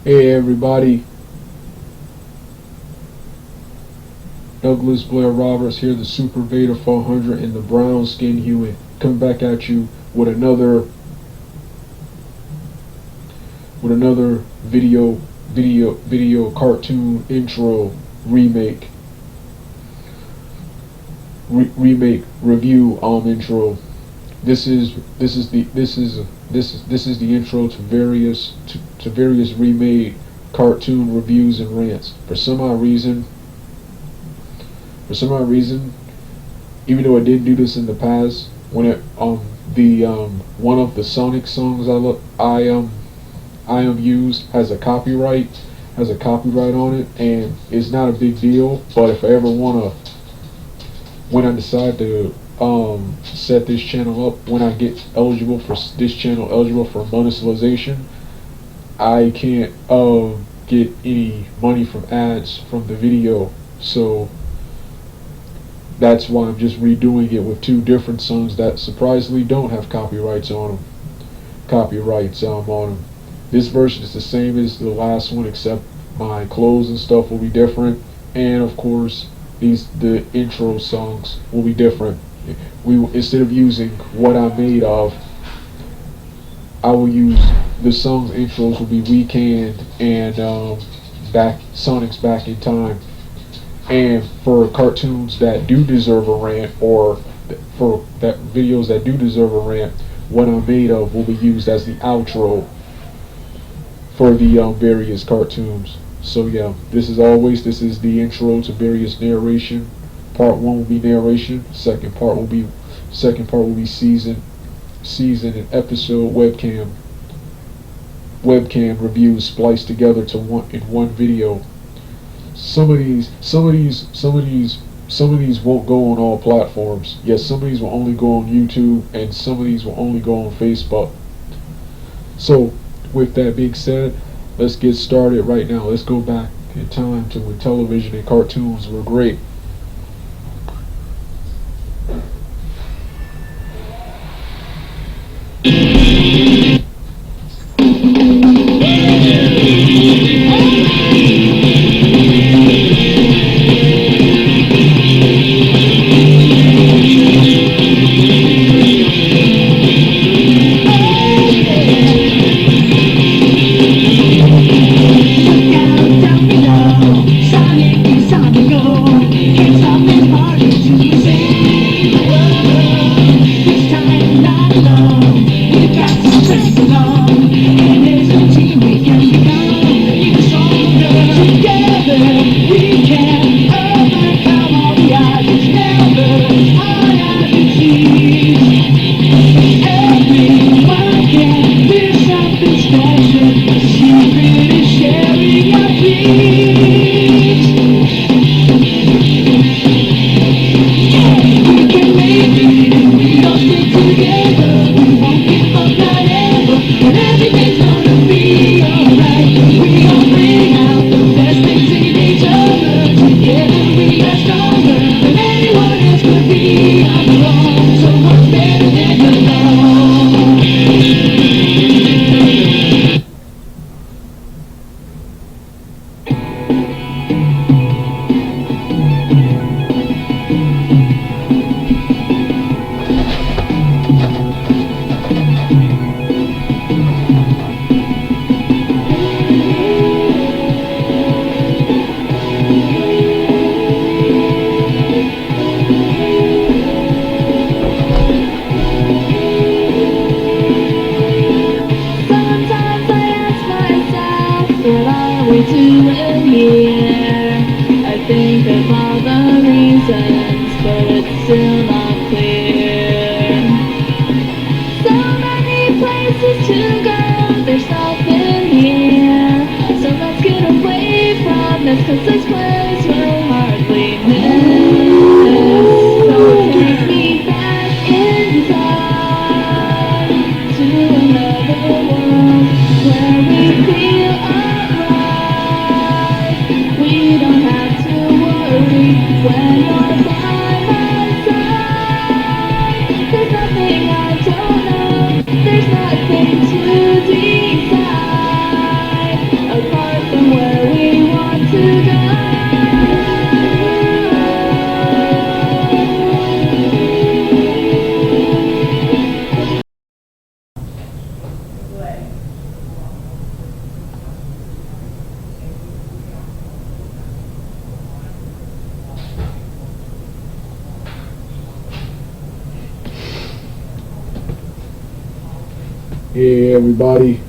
Hey everybody, Douglas Blair Roberts here, the Super Vader 400 and the brown skin Hewitt, coming back at you with another video cartoon intro remake review intro. This is the intro to various remade cartoon reviews and rants. For some odd reason, even though I did do this in the past, when it one of the Sonic songs I used has a copyright on it, and it's not a big deal. But if I ever when I decide to set this channel up, when I get eligible for monetization, I can't get any money from ads from the video, so that's why I'm just redoing it with two different songs that surprisingly don't have copyrights on them. This version is the same as the last one, except my clothes and stuff will be different, and of course the intro songs will be different. Instead of using what I'm made of, I will use the songs intros will be Weekend and Sonic's Back in Time. And for cartoons that do deserve a rant, or for videos that do deserve a rant, what I'm made of will be used as the outro for the various cartoons. So yeah, this is the intro to various narration. Part 1 will be narration. Second part will be season and episode webcam reviews spliced together to one video. Some of these won't go on all platforms. Yes, some of these will only go on YouTube, and some of these will only go on Facebook. So, with that being said, let's get started right now. Let's go back in time to when television and cartoons were great. Hey everybody,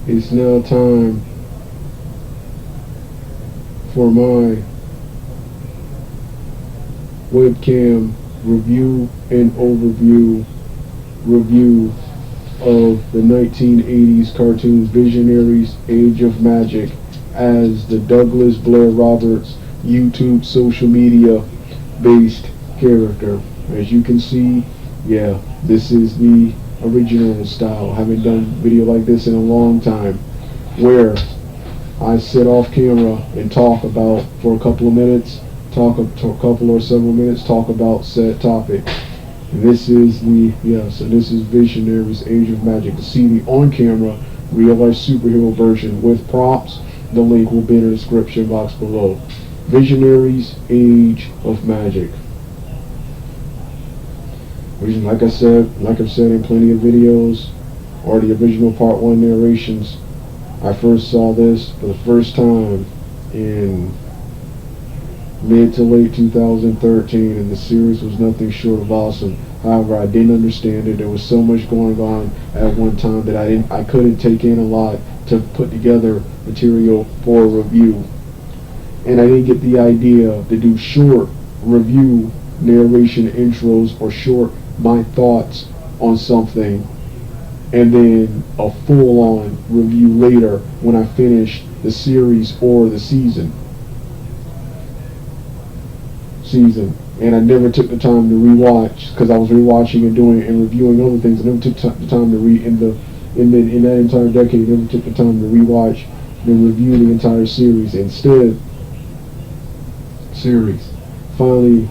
it's now time for my webcam review and overview review of the 1980s cartoons Visionaries Age of Magic as the Douglas Blair Roberts YouTube social media based character. As you can see, yeah, this is the original style. I haven't done video like this in a long time, where I sit off camera and talk about, for a couple of minutes, talk a couple or several minutes, talk about said topic. This is this is Visionaries Age of Magic. To see the on-camera real-life superhero version with props, the link will be in the description box below. Visionaries Age of Magic. Like I've said in plenty of videos, or the original Part 1 narrations, I first saw this for the first time in mid to late 2013, and the series was nothing short of awesome. However, I didn't understand it. There was so much going on at one time that I couldn't take in a lot to put together material for a review. And I didn't get the idea to do short review narration intros or short my thoughts on something and then a full-on review later when I finish the series or the season. And I never took the time to rewatch, because I was rewatching and doing and reviewing other things. I never took the time to read in that entire decade. Never took the time to rewatch and review the entire series. Instead, finally,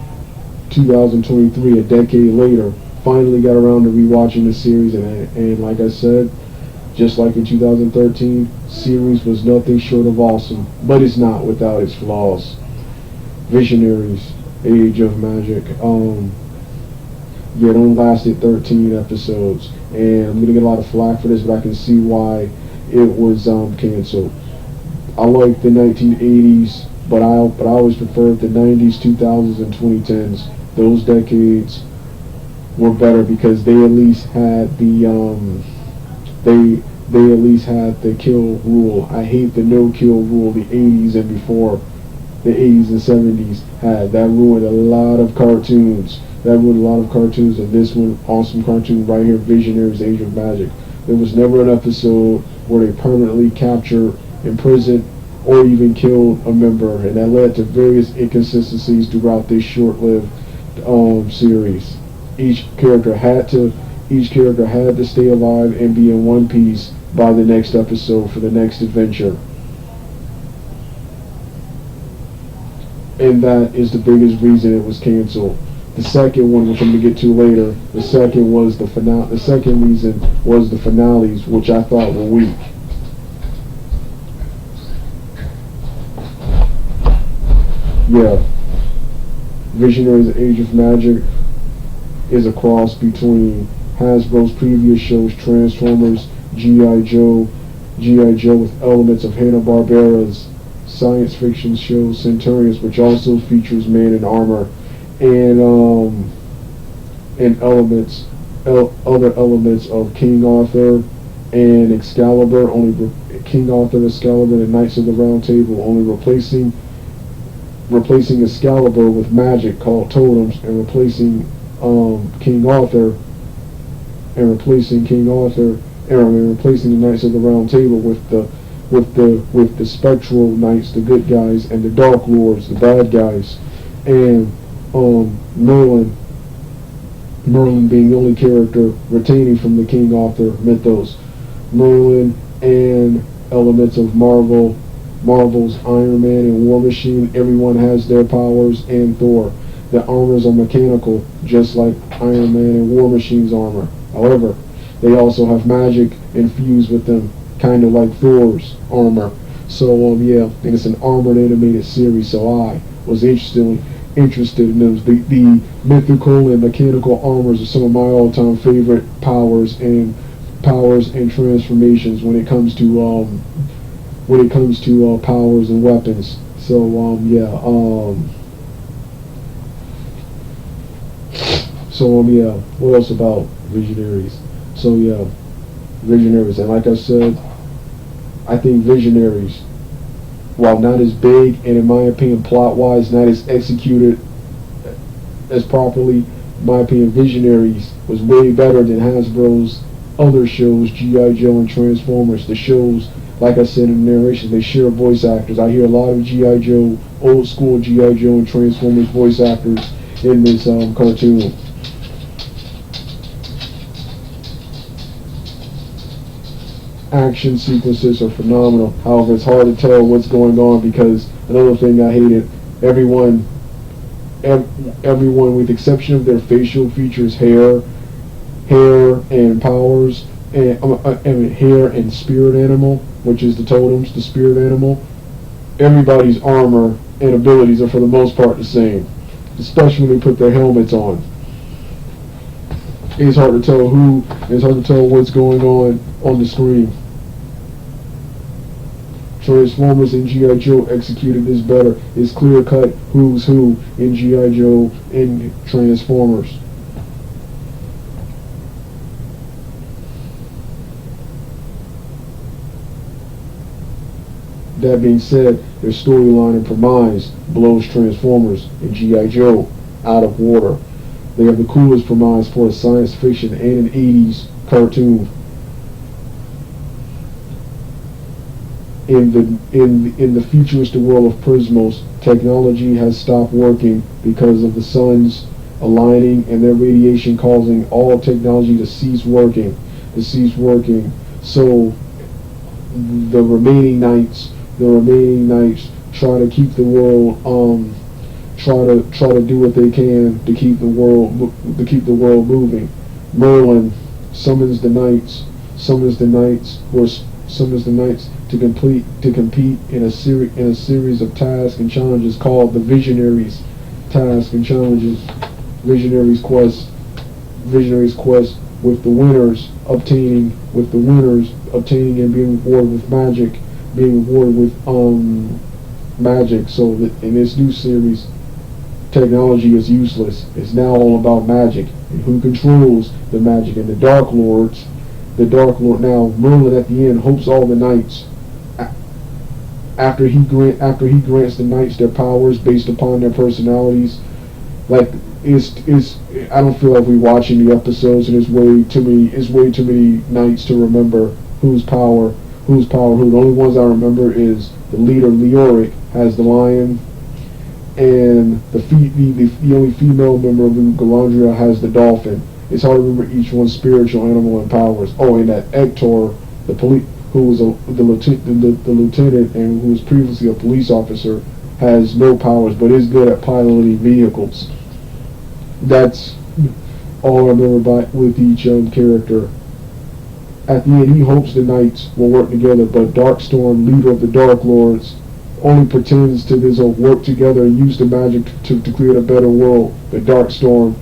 2023, a decade later, finally got around to rewatching the series, and like I said, just like in 2013, series was nothing short of awesome, but it's not without its flaws. Visionaries Age of Magic. It only lasted 13 episodes, and I'm gonna get a lot of flack for this, but I can see why it was canceled. I like the 1980s, but I always preferred the 90s, 2000s, and 2010s. Those decades were better because they at least had the they at least had the kill rule. I hate the no kill rule the 80s and before. The 80s and 70s had that ruined a lot of cartoons. And this one, awesome cartoon right here, Visionaries Age of Magic. There was never an episode where they permanently captured, imprisoned, or even killed a member, and that led to various inconsistencies throughout this short-lived series. Each character had to stay alive and be in one piece by the next episode for the next adventure. And that is the biggest reason it was canceled. The second one, which I'm going to get to later, the second reason was the finales, which I thought were weak. Yeah. Visionaries Age of Magic is a cross between Hasbro's previous shows, Transformers, G.I. Joe with elements of Hanna-Barbera's science fiction show Centurions, which also features man in armor, and other elements of King Arthur and Excalibur. King Arthur, Excalibur, and Knights of the Round Table, only replacing Excalibur with magic called totems, and replacing King Arthur and replacing the Knights of the Round Table with the spectral knights, the good guys, and the dark lords, the bad guys, and Merlin being the only character retaining from the King Arthur mythos. Merlin and elements of Marvel's Iron Man and War Machine. Everyone has their powers, and Thor. The armors are mechanical, just like Iron Man and War Machine's armor. However, they also have magic infused with them, kind of like Thor's armor. So and it's an armored animated series. So I was interested in those. The mythical and mechanical armors are some of my all-time favorite powers and transformations when it comes to powers and weapons. So So yeah, what else about Visionaries? So yeah, Visionaries, and like I said, I think Visionaries, while not as big and in my opinion plot-wise not as executed as properly, in my opinion, Visionaries was way better than Hasbro's other shows, G.I. Joe and Transformers. The shows, like I said in the narration, they share voice actors. I hear a lot of G.I. Joe, old school G.I. Joe and Transformers voice actors in this cartoon. Action sequences are phenomenal. However, it's hard to tell what's going on because another thing I hated, everyone, everyone with the exception of their facial features, hair and powers, and hair and spirit animal, which is the totems, the spirit animal. Everybody's armor and abilities are for the most part the same, especially when they put their helmets on. It's hard to tell it's hard to tell what's going on the screen. Transformers and G.I. Joe executed this better. It's clear cut who's who in G.I. Joe and Transformers. That being said, their storyline and premise blows Transformers and G.I. Joe out of water. They have the coolest premise for a science fiction and an 80s cartoon. In the futuristic world of Prismos, technology has stopped working because of the suns aligning and their radiation causing all technology to cease working. So the remaining knights try to keep the world try to do what they can to keep the world moving. Merlin summons the knights to compete in a series of tasks and challenges called the Visionaries tasks and challenges. Visionaries quest with the winners obtaining and being rewarded with magic. So that in this new series, technology is useless. It's now all about magic and who controls the magic. And the Dark Lord now, Merlin at the end hopes all the knights, after he grants the knights their powers based upon their personalities, like I don't feel like we're watching the episodes and there's way too many knights to remember whose power who. The only ones I remember is the leader Leoric has the lion, and the only female member of the Galandria has the dolphin. It's hard to remember each one's spiritual animal and powers. Oh, and that Ector, who was the lieutenant and who was previously a police officer, has no powers but is good at piloting vehicles. That's all I remember with each character. At the end, he hopes the knights will work together, but Darkstorm, leader of the Dark Lords, only pretends to work together and use the magic to create a better world. But Darkstorm,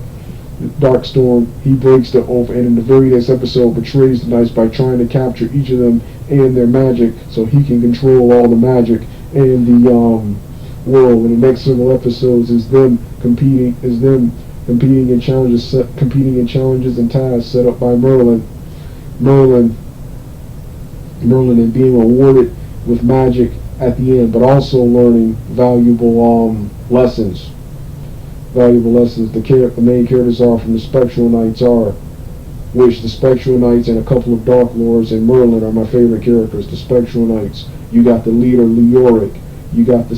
he breaks the oath, and in the very next episode betrays the knights by trying to capture each of them and their magic so he can control all the magic in the world. And the next several episodes is them competing in challenges and tasks set up by Merlin and being rewarded with magic at the end, but also learning valuable lessons. The main characters are from the Spectral Knights which the Spectral Knights and a couple of Dark Lords and Merlin are my favorite characters. The Spectral Knights. You got the leader Leoric. You got the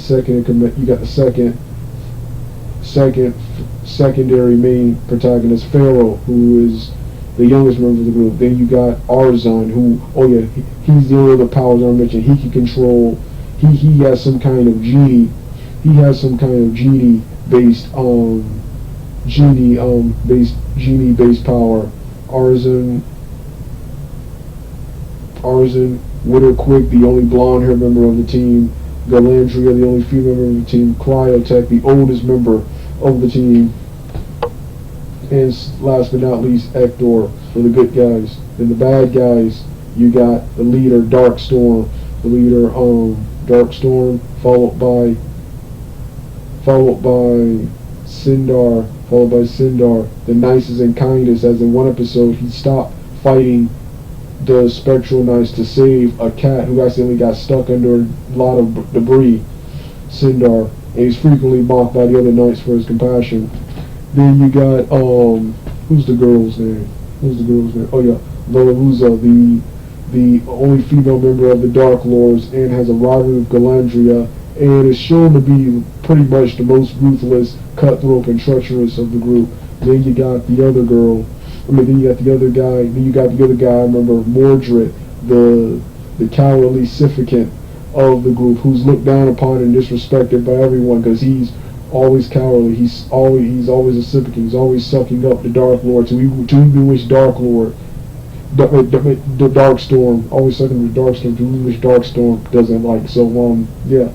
secondary main protagonist Pharaoh, who is the youngest member of the group. Then you got Arzon, he's the only other powers I mentioned. He can control. He has some kind of genie. He has some kind of genie based power. Arzon, Witterquick, the only blonde-haired member of the team. Galandria, the only female member of the team. Cryotech, the oldest member of the team. And last but not least, Ector for the good guys. Then the bad guys, you got the leader Darkstorm, followed by Sindar, followed by Sindar, the nicest and kindest, as in one episode he stopped fighting the Spectral Knights to save a cat who accidentally got stuck under a lot of debris. Sindar, and he's frequently mocked by the other knights for his compassion. Then you got who's the girl's name? Oh yeah, Lolaruza, the only female member of the Dark Lords, and has a rival with Galandria, and is shown to be pretty much the most ruthless, cutthroat, and treacherous of the group. Then you got the other girl. Then you got the other guy. I remember Mordred, the cowardly sycophant of the group, who's looked down upon and disrespected by everyone because he's always cowardly. He's always a sycophant. He's always sucking up the Dark Lord to even which Dark Lord, the Darkstorm, always sucking the Darkstorm to even which Darkstorm doesn't like. So yeah,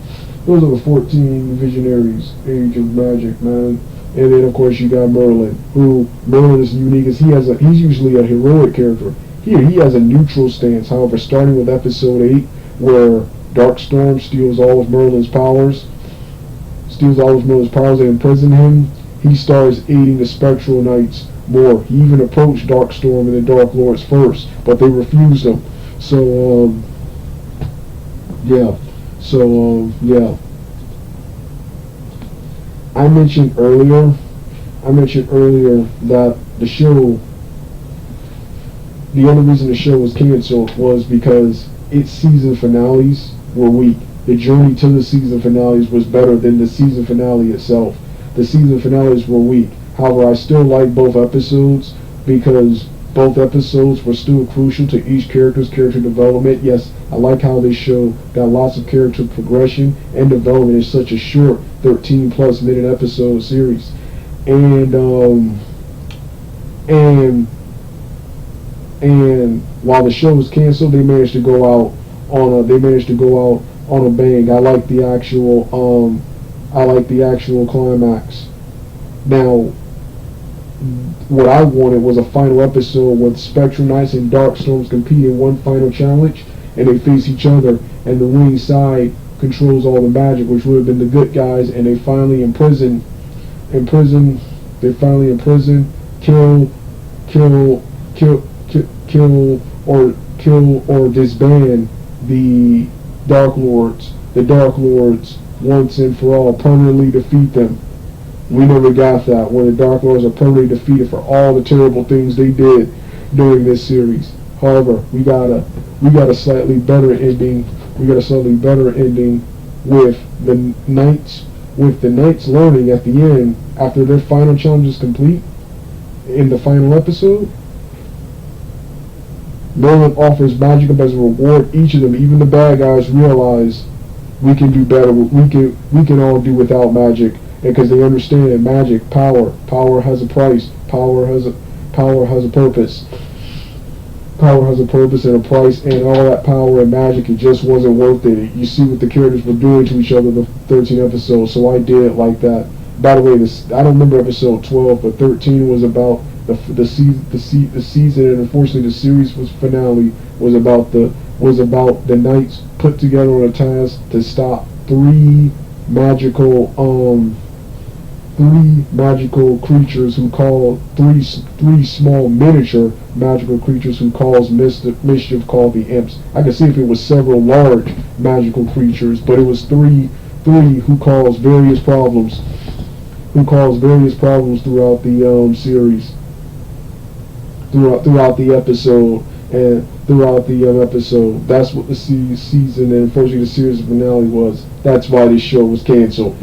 those are the 14 Visionaries Age of Magic, man. And then of course you got Merlin, who Merlin is unique as he's usually a heroic character. Here he has a neutral stance. However, starting with episode 8, where Darkstorm steals all of Merlin's powers and imprison him, he starts aiding the Spectral Knights more. He even approached Darkstorm and the Dark Lords first, but they refused him. So yeah. I mentioned earlier that the only reason the show was canceled was because its season finales were weak. The journey to the season finales was better than the season finale itself. The season finales were weak. However, I still like both episodes because both episodes were still crucial to each character's character development. Yes, I like how this show got lots of character progression and development in such a short 13-plus minute episode series. And while the show was canceled, they managed to go out on a bang. I like the actual climax. Now, what I wanted was a final episode with Spectral Knights and Darkstorms compete in one final challenge, and they face each other, and the winning side controls all the magic, which would have been the good guys, and they finally imprison, kill or disband the Dark Lords. The Dark Lords once and for all, permanently defeat them. We never got that, where the Dark Lords are permanently defeated for all the terrible things they did during this series. However, we got a slightly better ending. With the Knights learning at the end, after their final challenge is complete, in the final episode, Merlin offers magic as a reward. Each of them, even the bad guys, realize we can do better. We can all do without magic, because they understand that magic, power has a price. Power has a purpose. Power has a purpose and a price, and all that power and magic, it just wasn't worth it. You see what the characters were doing to each other the 13 episodes, so I did it like that. By the way, I don't remember episode 12, but 13 was about the season, and unfortunately the series finale was about the Knights put together on a task to stop three magical creatures who call three small miniature magical creatures who cause mischief, called the imps. I could see if it was several large magical creatures, but it was three who cause various problems throughout the series, throughout the episode. That's what the season and unfortunately the series finale was. That's why this show was canceled.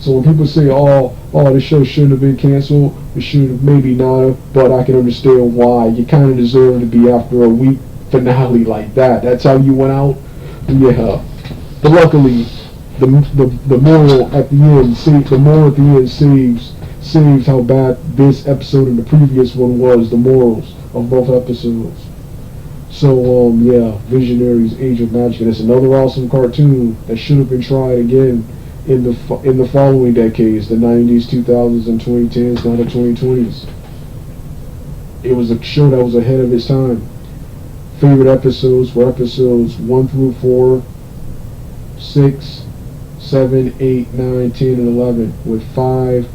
So when people say, oh, this show shouldn't have been canceled, it should have, maybe not have, but I can understand why. You kind of deserve to be after a weak finale like that. That's how you went out? Yeah. But luckily, the moral at the end saves how bad this episode and the previous one was, the morals of both episodes. So, Visionaries Age of Magic. And it's another awesome cartoon that should have been tried again in the following decades, the 90s, 2000s, and 2010s, not the 2020s. It was a show that was ahead of its time. Favorite episodes were episodes 1 through 4, 6, 7, 8, 9, 10, and 11, with 5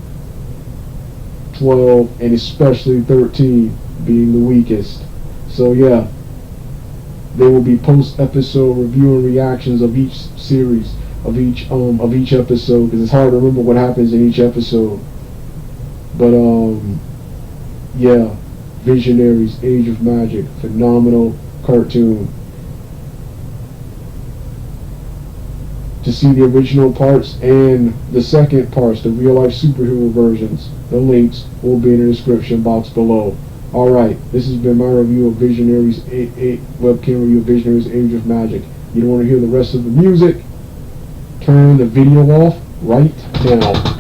12, and especially 13 being the weakest. So yeah, there will be post-episode review and reactions of each series, of each episode, because it's hard to remember what happens in each episode. But yeah, Visionaries Age of Magic, phenomenal cartoon. To see the original parts and the second parts, the real-life superhero versions, the links will be in the description box below. Alright, this has been my review of Visionaries, webcam review of Visionaries Age of Magic. You don't want to hear the rest of the music? Turn the video off right now.